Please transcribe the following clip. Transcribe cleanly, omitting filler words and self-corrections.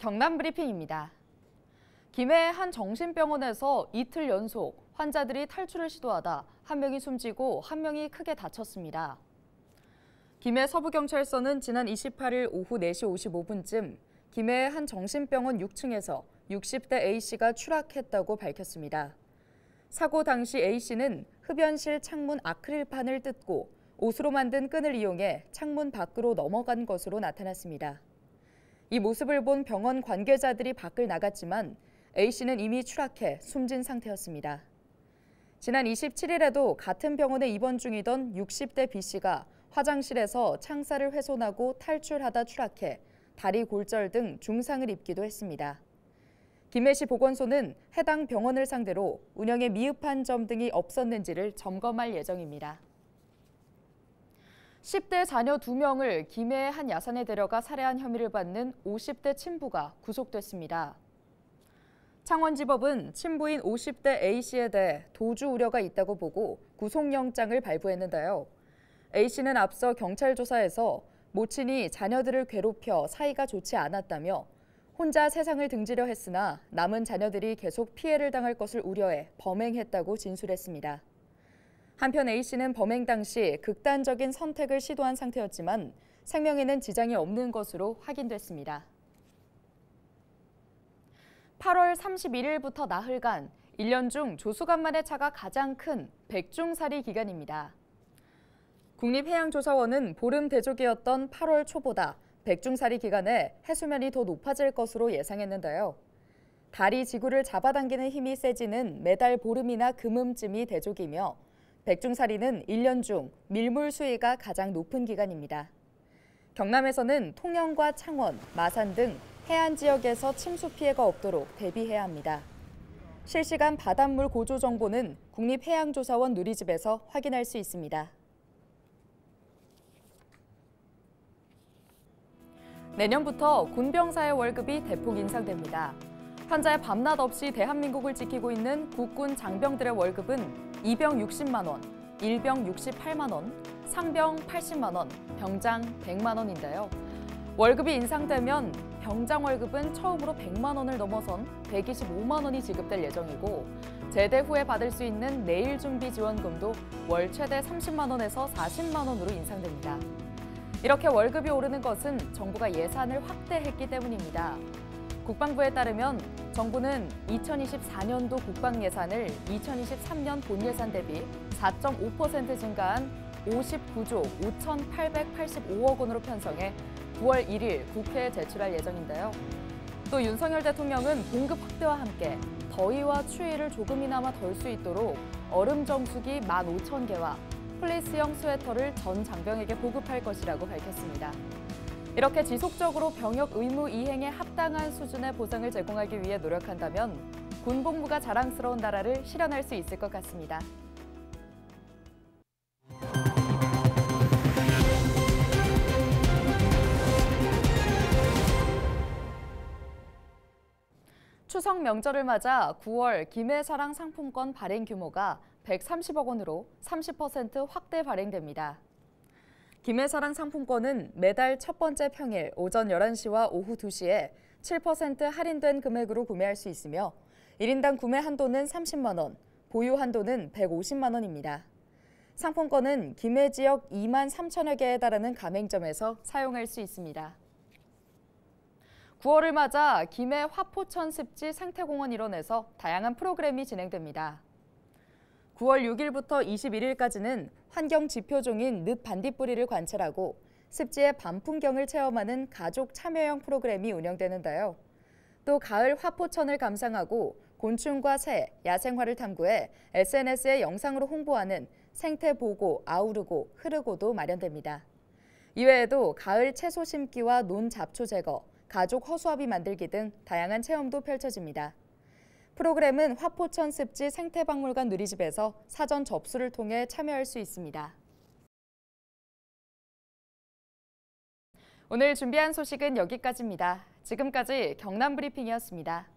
경남 브리핑입니다. 김해 한 정신병원에서 이틀 연속 환자들이 탈출을 시도하다 한 명이 숨지고 한 명이 크게 다쳤습니다. 김해 서부경찰서는 지난 28일 오후 4시 55분쯤 김해 한 정신병원 6층에서 60대 A씨가 추락했다고 밝혔습니다. 사고 당시 A씨는 흡연실 창문 아크릴판을 뜯고 옷으로 만든 끈을 이용해 창문 밖으로 넘어간 것으로 나타났습니다. 이 모습을 본 병원 관계자들이 밖을 나갔지만 A씨는 이미 추락해 숨진 상태였습니다. 지난 27일에도 같은 병원에 입원 중이던 60대 B씨가 화장실에서 창살을 훼손하고 탈출하다 추락해 다리 골절 등 중상을 입기도 했습니다. 김해시 보건소는 해당 병원을 상대로 운영에 미흡한 점 등이 없었는지를 점검할 예정입니다. 10대 자녀 2명을 김해의 한 야산에 데려가 살해한 혐의를 받는 50대 친부가 구속됐습니다. 창원지법은 친부인 50대 A씨에 대해 도주 우려가 있다고 보고 구속영장을 발부했는데요. A씨는 앞서 경찰 조사에서 모친이 자녀들을 괴롭혀 사이가 좋지 않았다며 혼자 세상을 등지려 했으나 남은 자녀들이 계속 피해를 당할 것을 우려해 범행했다고 진술했습니다. 한편 A씨는 범행 당시 극단적인 선택을 시도한 상태였지만 생명에는 지장이 없는 것으로 확인됐습니다. 8월 31일부터 나흘간 1년 중 조수간만의 차가 가장 큰 백중살이 기간입니다. 국립해양조사원은 보름 대조기였던 8월 초보다 백중살이 기간에 해수면이 더 높아질 것으로 예상했는데요. 달이 지구를 잡아당기는 힘이 세지는 매달 보름이나 금음쯤이 대조기며 백중살이는 1년 중 밀물 수위가 가장 높은 기간입니다. 경남에서는 통영과 창원, 마산 등 해안 지역에서 침수 피해가 없도록 대비해야 합니다. 실시간 바닷물 고조 정보는 국립해양조사원 누리집에서 확인할 수 있습니다. 내년부터 군병사의 월급이 대폭 인상됩니다. 현재 밤낮 없이 대한민국을 지키고 있는 국군 장병들의 월급은 이병 60만 원, 일병 68만 원, 상병 80만 원, 병장 100만 원인데요. 월급이 인상되면 병장 월급은 처음으로 100만 원을 넘어선 125만 원이 지급될 예정이고 제대 후에 받을 수 있는 내일 준비 지원금도 월 최대 30만 원에서 40만 원으로 인상됩니다. 이렇게 월급이 오르는 것은 정부가 예산을 확대했기 때문입니다. 국방부에 따르면 정부는 2024년도 국방 예산을 2023년 본 예산 대비 4.5% 증가한 59조 5,885억 원으로 편성해 9월 1일 국회에 제출할 예정인데요. 또 윤석열 대통령은 공급 확대와 함께 더위와 추위를 조금이나마 덜 수 있도록 얼음 정수기 15,000개와 플리스형 스웨터를 전 장병에게 보급할 것이라고 밝혔습니다. 이렇게 지속적으로 병역 의무 이행에 합당한 수준의 보상을 제공하기 위해 노력한다면 군복무가 자랑스러운 나라를 실현할 수 있을 것 같습니다. 추석 명절을 맞아 9월 김해사랑 상품권 발행 규모가 130억 원으로 30% 확대 발행됩니다. 김해사랑 상품권은 매달 첫 번째 평일 오전 11시와 오후 2시에 7% 할인된 금액으로 구매할 수 있으며 1인당 구매 한도는 30만 원, 보유 한도는 150만 원입니다. 상품권은 김해 지역 2만 3천여 개에 달하는 가맹점에서 사용할 수 있습니다. 9월을 맞아 김해 화포천 습지 생태공원 일원에서 다양한 프로그램이 진행됩니다. 9월 6일부터 21일까지는 환경 지표종인 늪 반딧불이를 관찰하고 습지의 밤 풍경을 체험하는 가족 참여형 프로그램이 운영되는데요. 또 가을 화포천을 감상하고 곤충과 새, 야생화를 탐구해 SNS에 영상으로 홍보하는 생태보고, 아우르고, 흐르고도 마련됩니다. 이외에도 가을 채소 심기와 논 잡초 제거, 가족 허수아비 만들기 등 다양한 체험도 펼쳐집니다. 프로그램은 화포천 습지 생태박물관 누리집에서 사전 접수를 통해 참여할 수 있습니다. 오늘 준비한 소식은 여기까지입니다. 지금까지 경남 브리핑이었습니다.